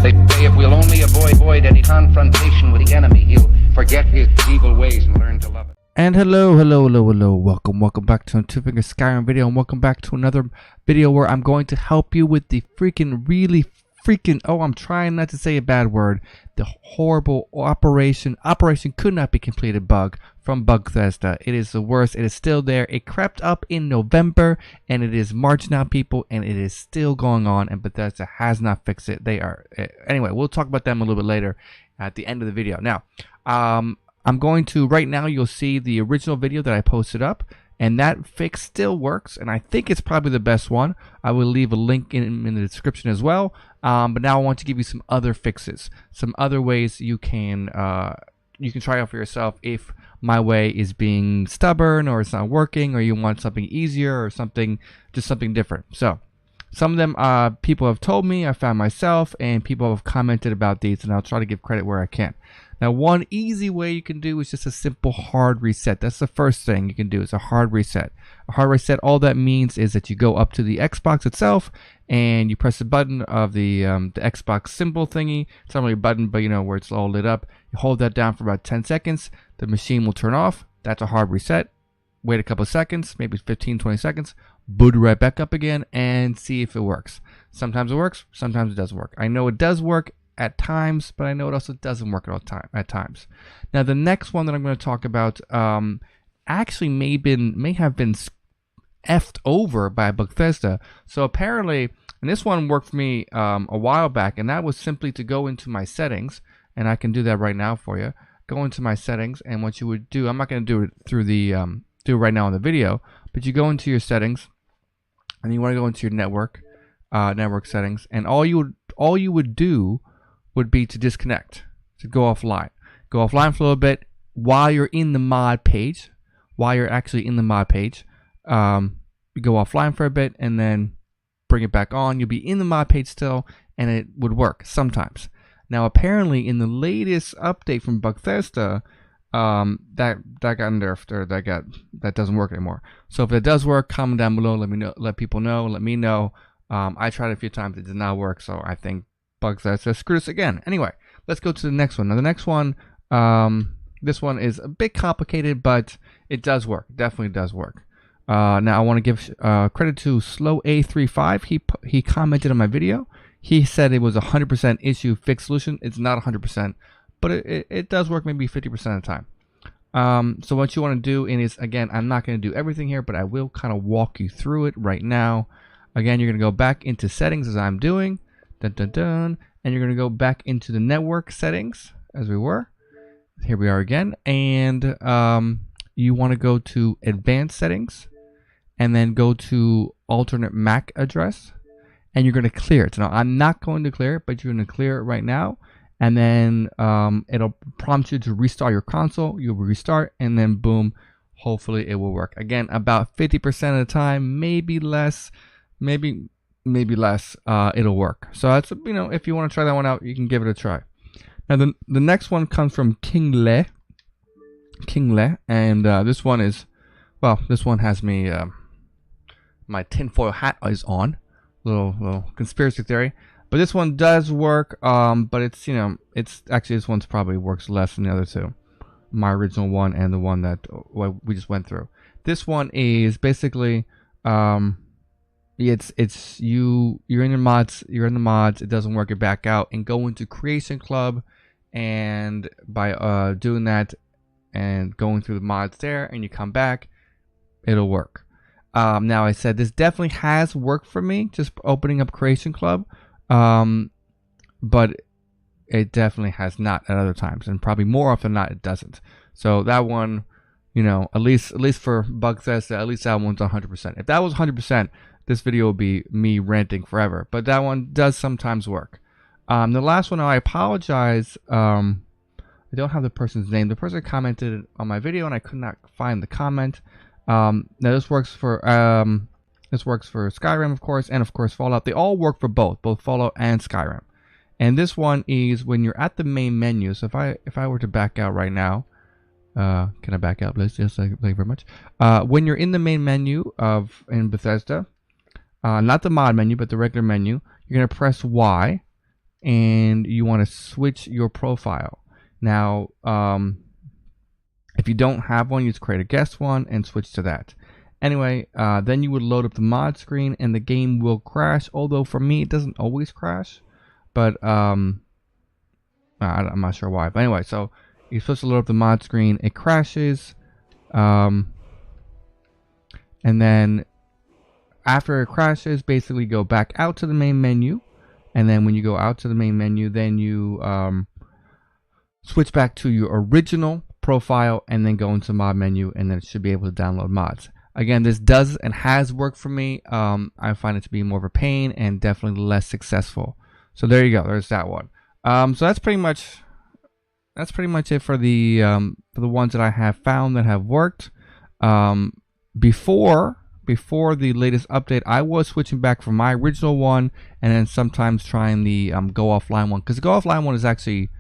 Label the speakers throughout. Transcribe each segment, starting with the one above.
Speaker 1: if we'll only avoid any confrontation with the enemy, he'll forget his evil ways and learn to love it.
Speaker 2: And hello, welcome back to a two-finger Skyrim video, and welcome back to another video where I'm going to help you with the I'm trying not to say a bad word, the horrible operation could not be completed bug from Bugthesda. It is the worst. It is still there. It crept up in November, and it is March now, people, and it is still going on, and Bethesda has not fixed it. Anyway, we'll talk about them a little bit later at the end of the video. Now, I'm going to, right now, you'll see the original video that I posted up, and that fix still works, and I think it's probably the best one. I will leave a link in the description as well. But now I want to give you some other fixes, some other ways you can try out for yourself if my way is being stubborn, or it's not working, or you want something easier, or just something different. So some of them people have told me, I found myself, and people have commented about these, and I'll try to give credit where I can. Now, one easy way you can do is just a simple hard reset. That's the first thing you can do, is a hard reset. A hard reset, all that means is that you go up to the Xbox itself and you press the button of the Xbox symbol thingy. It's not really a button, but you know, where it's all lit up. You hold that down for about 10 seconds. The machine will turn off. That's a hard reset. Wait a couple of seconds, maybe 15, 20 seconds. Boot it right back up again and see if it works. Sometimes it works, sometimes it doesn't work. I know it does work at times, but I know it also doesn't work at times. Now, the next one that I'm going to talk about actually may have been effed over by Bugthesda. So apparently, and this one worked for me a while back, and that was simply to go into my settings, and I can do that right now for you. Go into my settings, and what you would do, I'm not going to do it through the do it right now in the video, but you go into your settings, and you want to go into your network settings, and all you would do would be to disconnect, to go offline. Go offline for a little bit while you're in the mod page. While you're actually in the mod page, you go offline for a bit and then bring it back on. You'll be in the mod page still, and it would work sometimes. Now, apparently, in the latest update from Bugthesda, that got nerfed, or that doesn't work anymore. So if it does work, comment down below. Let me know. Let people know. Let me know. I tried it a few times. It did not work. So I think Bugthesda screw us again. Anyway, let's go to the next one. Now, the next one, this one is a bit complicated, but it does work. Definitely does work. Now, I want to give credit to SlowA35. He commented on my video. He said it was a 100% issue fix solution. It's not 100%, but it does work maybe 50% of the time. So what you want to do is, again, I'm not going to do everything here, but I will kind of walk you through it right now. Again, you're going to go back into settings as I'm doing. And you're going to go back into the network settings as we were. Here we are again, and you want to go to advanced settings and then go to alternate MAC address, and you're going to clear it. Now, I'm not going to clear it, but you're going to clear it right now, and then it'll prompt you to restart your console. You'll restart, and then boom, hopefully it will work. Again, about 50% of the time, maybe less, maybe less, it'll work. So that's, you know, if you want to try that one out, you can give it a try. Now, the next one comes from King Le, and this one is, well, this one has me, my tinfoil hat is on, little conspiracy theory, but this one does work, but it's, you know, it's actually, this one's probably works less than the other two, my original one and the one that we just went through. This one is basically, it's you're in the mods, it doesn't work, it back out and go into Creation Club, and by doing that and going through the mods there, and you come back, it'll work. Now, I said this definitely has worked for me, just opening up Creation Club, but it definitely has not at other times, and probably more often than not it doesn't. So that one, you know, at least for Bugthesda, at least that one's 100%. If that was 100%, this video will be me ranting forever, but that one does sometimes work. The last one, I apologize. I don't have the person's name. The person commented on my video, and I could not find the comment. Now this works for Skyrim, of course, and of course Fallout. They all work for both Fallout and Skyrim. And this one is when you're at the main menu. So if I were to back out right now, can I back out, please? Yes, thank you very much. When you're in the main menu in Bethesda, not the mod menu, but the regular menu, you're gonna press Y. and you want to switch your profile. Now, if you don't have one, you just create a guest one and switch to that. Anyway, then you would load up the mod screen and the game will crash. Although for me, it doesn't always crash, but I'm not sure why. But anyway, so you're supposed to load up the mod screen. It crashes, and then after it crashes, basically go back out to the main menu. And then when you go out to the main menu, then you switch back to your original profile and then go into mod menu, and then it should be able to download mods. Again, this does and has worked for me. I find it to be more of a pain and definitely less successful. So there you go. There's that one. So that's pretty much it for the ones that I have found that have worked. Before the latest update, I was switching back from my original one and then sometimes trying the go offline one, because the go offline one is actually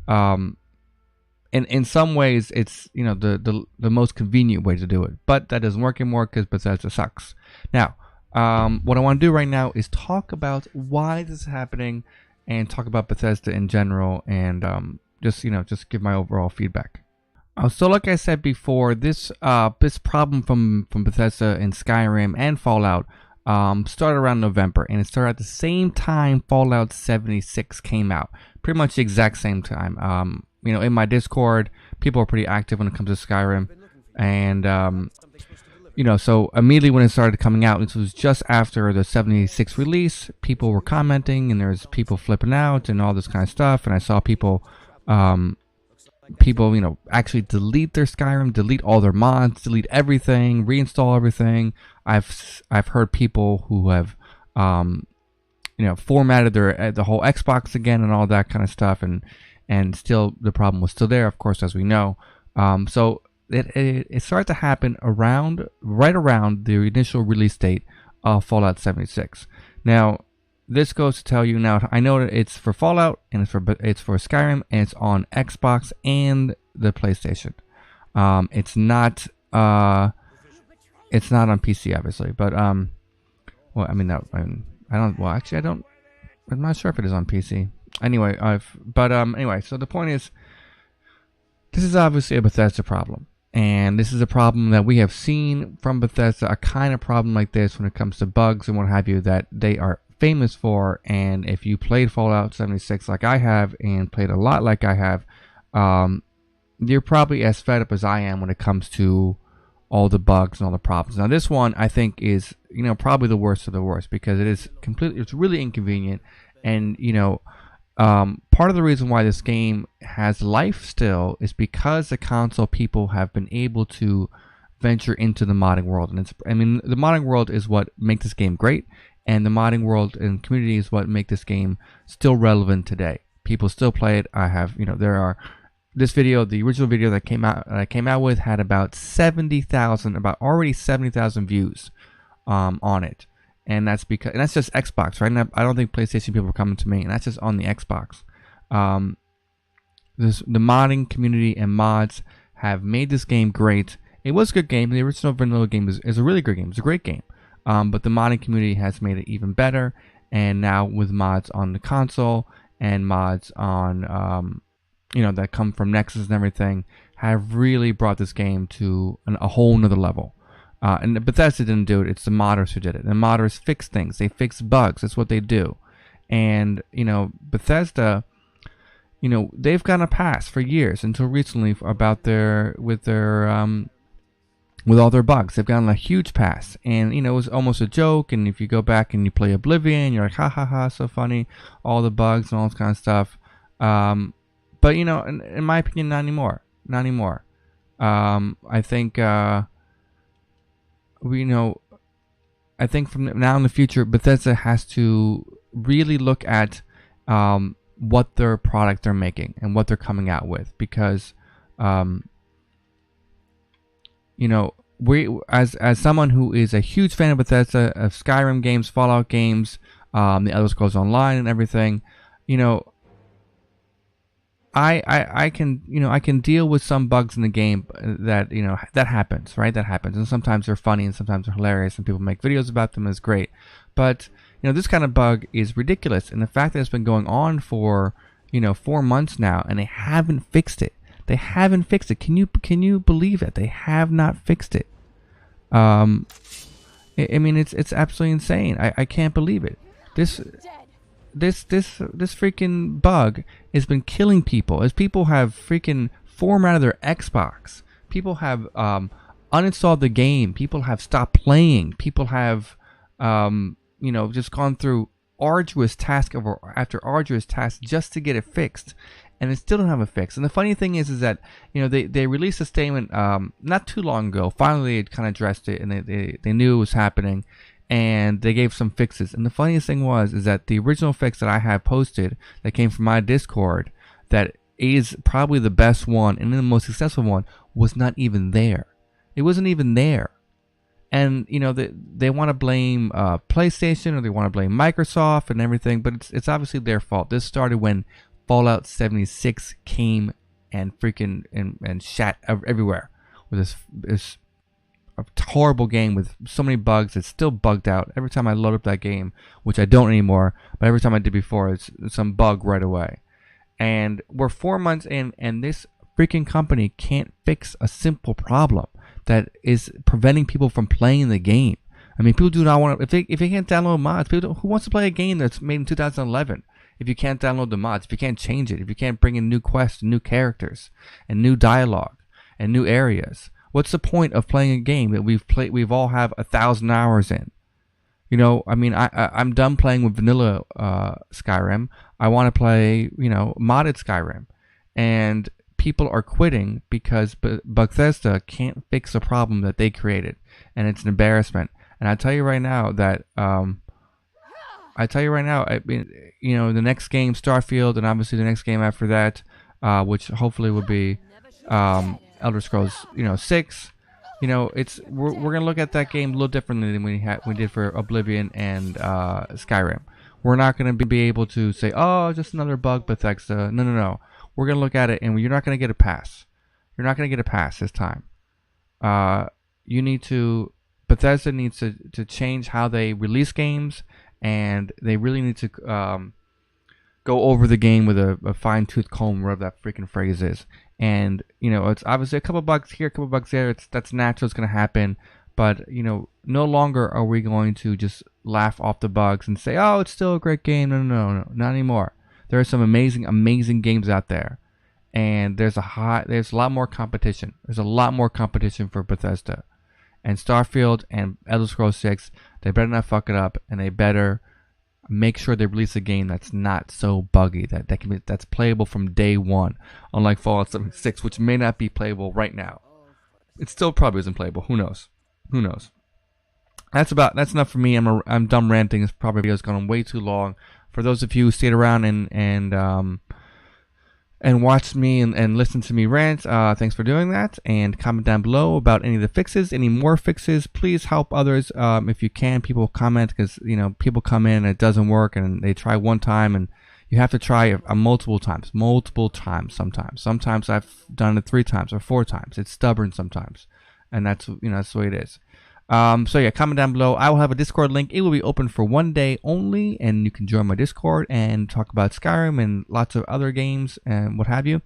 Speaker 2: in some ways it's the most convenient way to do it, but that doesn't work anymore because Bethesda sucks. Now, what I want to do right now is talk about why this is happening and talk about Bethesda in general, and just give my overall feedback. So like I said before, this problem from Bethesda in Skyrim and Fallout started around November, and it started at the same time Fallout 76 came out, pretty much the exact same time. In my Discord, people are pretty active when it comes to Skyrim, and so immediately when it started coming out, this was just after the 76 release, people were commenting, and there's people flipping out and all this kind of stuff, and I saw people actually delete their Skyrim, delete all their mods, delete everything, reinstall everything. I've heard people who have formatted the whole Xbox again and all that kind of stuff, and still the problem was still there, of course, as we know. So it started to happen right around the initial release date of Fallout 76. Now, this goes to tell you, now I know that it's for Fallout and it's for Skyrim, and it's on Xbox and the PlayStation. It's not on PC, obviously, but I'm not sure if it is on PC. Anyway, so the point is, this is obviously a Bethesda problem, and this is a problem that we have seen from Bethesda, a kind of problem like this when it comes to bugs and what have you, that they are famous for. And if you played Fallout 76 like I have, and played a lot like I have, you're probably as fed up as I am when it comes to all the bugs and all the problems. Now this one, I think, is probably the worst of the worst, because it's really inconvenient, and part of the reason why this game has life still is because the console people have been able to venture into the modding world, and the modding world is what makes this game great. And the modding world and community is what make this game still relevant today. People still play it. I have, this video, the original video that I came out with, had about 70,000 views on it, and that's just Xbox, right? And I don't think PlayStation people are coming to me, and that's just on the Xbox. The modding community and mods have made this game great. It was a good game. The original vanilla game is a really good game. It's a great game. But the modding community has made it even better, and now with mods on the console and mods on that come from Nexus and everything, have really brought this game to a whole nother level. And Bethesda didn't do it, it's the modders who did it. And modders fix things, they fix bugs, that's what they do. And Bethesda, they've gotten a pass for years, until recently, about with all their bugs. They've gotten a huge pass, and it was almost a joke. And if you go back and you play Oblivion, you're like, ha ha ha, so funny, all the bugs and all this kind of stuff. But in my opinion, not anymore. I think I think from now in the future, Bethesda has to really look at what their product they're making and what they're coming out with, because we, as someone who is a huge fan of Bethesda, of Skyrim games, Fallout games, the Elder Scrolls Online and everything, I can deal with some bugs in the game that that happens, right? That happens, and sometimes they're funny and sometimes they're hilarious, and people make videos about them. Is great, but this kind of bug is ridiculous. And the fact that it's been going on for 4 months now, and they haven't fixed it. They haven't fixed it. Can you believe it? They have not fixed it. I mean, it's absolutely insane. I can't believe it. This freaking bug has been killing people. As people have freaking formatted their Xbox. People have uninstalled the game. People have stopped playing. People have just gone through arduous task after arduous task just to get it fixed, and they still don't have a fix. And the funny thing is that they released a statement not too long ago. Finally, they kind of addressed it, and they knew it was happening, and they gave some fixes. And the funniest thing is that the original fix that I have posted that came from my Discord, that is probably the best one and the most successful one, was not even there. It wasn't even there. And they want to blame PlayStation, or they want to blame Microsoft and everything, but it's obviously their fault. This started when Fallout 76 came and freaking and shat everywhere with this a horrible game with so many bugs. It's still bugged out every time I load up that game, which I don't anymore, but every time I did before, it's some bug right away. And we're 4 months in, and this freaking company can't fix a simple problem that is preventing people from playing the game. I mean, people do not want to, if they can't download mods, who wants to play a game that's made in 2011? If you can't download the mods, if you can't change it, if you can't bring in new quests, new characters, and new dialogue, and new areas, what's the point of playing a game that we've all have 1,000 hours in? I mean, I'm done playing with vanilla Skyrim. I want to play, modded Skyrim, and people are quitting because Bethesda can't fix a problem that they created, and it's an embarrassment. And I tell you right now that I mean, the next game, Starfield, and obviously the next game after that, which hopefully would be Elder Scrolls, 6. We're gonna look at that game a little differently than we did for Oblivion and Skyrim. We're not gonna be able to say, oh, just another bug, Bethesda. No. We're going to look at it, and you're not going to get a pass. You're not going to get a pass this time. Bethesda needs to change how they release games, and they really need to go over the game with a fine-tooth comb, whatever that freaking phrase is. And, it's obviously a couple bugs here, a couple bugs there. That's natural. It's going to happen. But, no longer are we going to just laugh off the bugs and say, oh, it's still a great game. No, not anymore. There are some amazing games out there, and there's a lot more competition. There's a lot more competition for Bethesda, and Starfield and Elder Scrolls 6. They better not fuck it up, and they better make sure they release a game that's not so buggy that's playable from day one. Unlike Fallout 76, which may not be playable right now. It still probably isn't playable. Who knows? That's enough for me. I'm done ranting. This probably video's gone way too long. For those of you who stayed around and watched me and listened to me rant, thanks for doing that. And comment down below about any of the fixes, any more fixes. Please help others if you can. People comment because people come in and it doesn't work, and they try one time, and you have to try multiple times. Sometimes I've done it 3 times or 4 times. It's stubborn sometimes, and that's that's the way it is. So yeah, comment down below. I will have a Discord link. It will be open for 1 day only, and you can join my Discord and talk about Skyrim and lots of other games and what have you,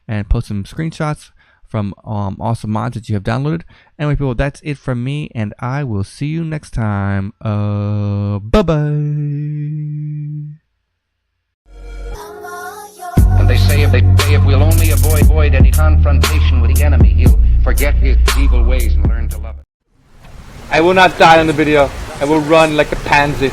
Speaker 2: and post some screenshots from awesome mods that you have downloaded. Anyway, people, that's it from me, and I will see you next time. Bye bye.
Speaker 1: And they say if we'll only avoid any confrontation with the enemy, he'll forget his evil ways and learn to love it.
Speaker 3: I will not die on the video. I will run like a pansy.